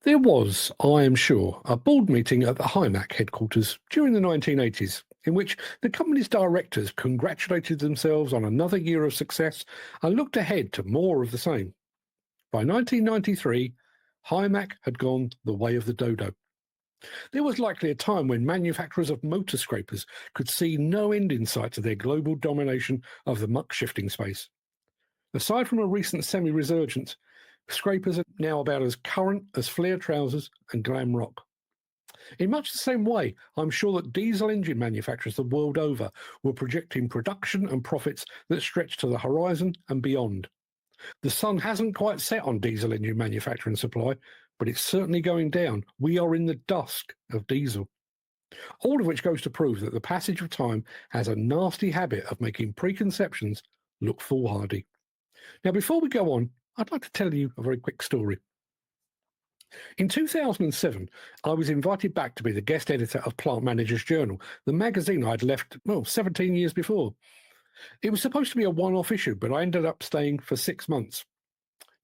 There was, I am sure, a board meeting at the Hymac headquarters during the 1980s in which the company's directors congratulated themselves on another year of success and looked ahead to more of the same. By 1993, Hymac had gone the way of the dodo. There was likely a time when manufacturers of motor scrapers could see no end in sight to their global domination of the muck shifting space. Aside from a recent semi-resurgence, scrapers are now about as current as flare trousers and glam rock. In much the same way, I'm sure that diesel engine manufacturers the world over were projecting production and profits that stretch to the horizon and beyond. The sun hasn't quite set on diesel engine manufacturing supply, but it's certainly going down. We are in the dusk of diesel. All of which goes to prove that the passage of time has a nasty habit of making preconceptions look foolhardy. Now, before we go on, I'd like to tell you a very quick story. In 2007, I was invited back to be the guest editor of Plant Manager's Journal, the magazine I'd left, 17 years before. It was supposed to be a one-off issue, but I ended up staying for 6 months.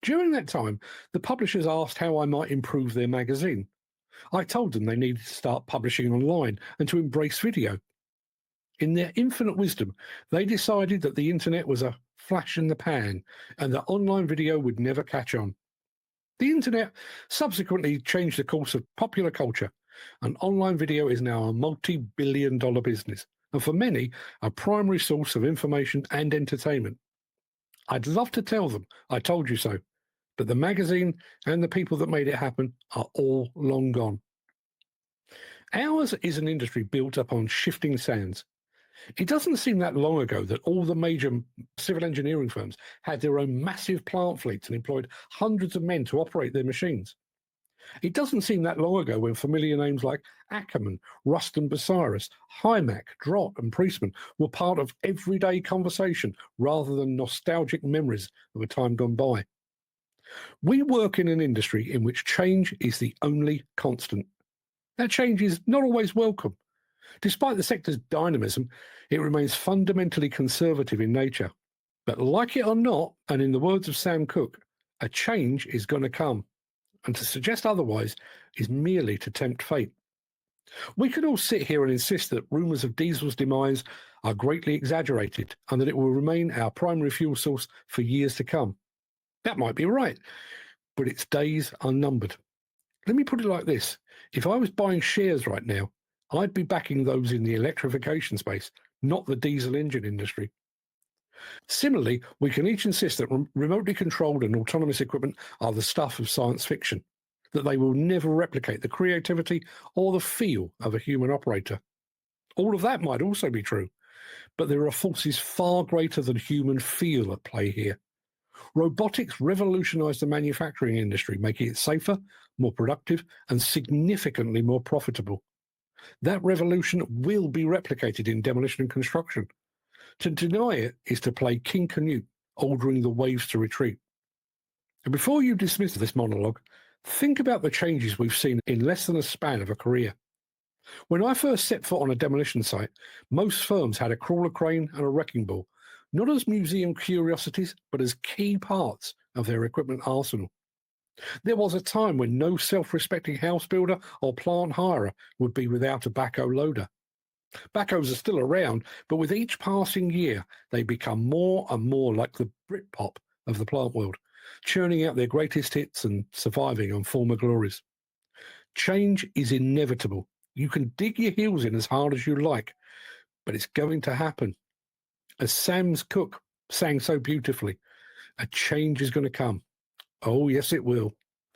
During that time, the publishers asked how I might improve their magazine. I told them they needed to start publishing online and to embrace video. In their infinite wisdom, they decided that the internet was a flash in the pan and that online video would never catch on. The internet subsequently changed the course of popular culture, and online video is now a multi-billion-dollar business, and for many, a primary source of information and entertainment. I'd love to tell them I told you so, but the magazine and the people that made it happen are all long gone. Ours is an industry built upon shifting sands. It doesn't seem that long ago that all the major civil engineering firms had their own massive plant fleets and employed hundreds of men to operate their machines. It doesn't seem that long ago when familiar names like Ackerman, Ruston Bucyrus, Hymac, Drott and Priestman were part of everyday conversation rather than nostalgic memories of a time gone by. We work in an industry in which change is the only constant. That change is not always welcome. Despite the sector's dynamism, it remains fundamentally conservative in nature. But like it or not, and in the words of Sam Cooke, a change is going to come. And to suggest otherwise is merely to tempt fate. We can all sit here and insist that rumours of diesel's demise are greatly exaggerated and that it will remain our primary fuel source for years to come. That might be right, but its days are numbered. Let me put it like this. If I was buying shares right now, I'd be backing those in the electrification space, not the diesel engine industry. Similarly, we can each insist that remotely controlled and autonomous equipment are the stuff of science fiction, that they will never replicate the creativity or the feel of a human operator. All of that might also be true, but there are forces far greater than human feel at play here. Robotics revolutionized the manufacturing industry, making it safer, more productive, and significantly more profitable. That revolution will be replicated in demolition and construction. To deny it is to play King Canute, ordering the waves to retreat. And before you dismiss this monologue, think about the changes we've seen in less than a span of a career. When I first set foot on a demolition site, most firms had a crawler crane and a wrecking ball, not as museum curiosities, but as key parts of their equipment arsenal. There was a time when no self-respecting house builder or plant hirer would be without a backhoe loader. Backhoes are still around, but with each passing year, they become more and more like the Britpop of the plant world, churning out their greatest hits and surviving on former glories. Change is inevitable. You can dig your heels in as hard as you like, but it's going to happen. As Sam Cooke sang so beautifully, a change is going to come. Oh, yes, it will.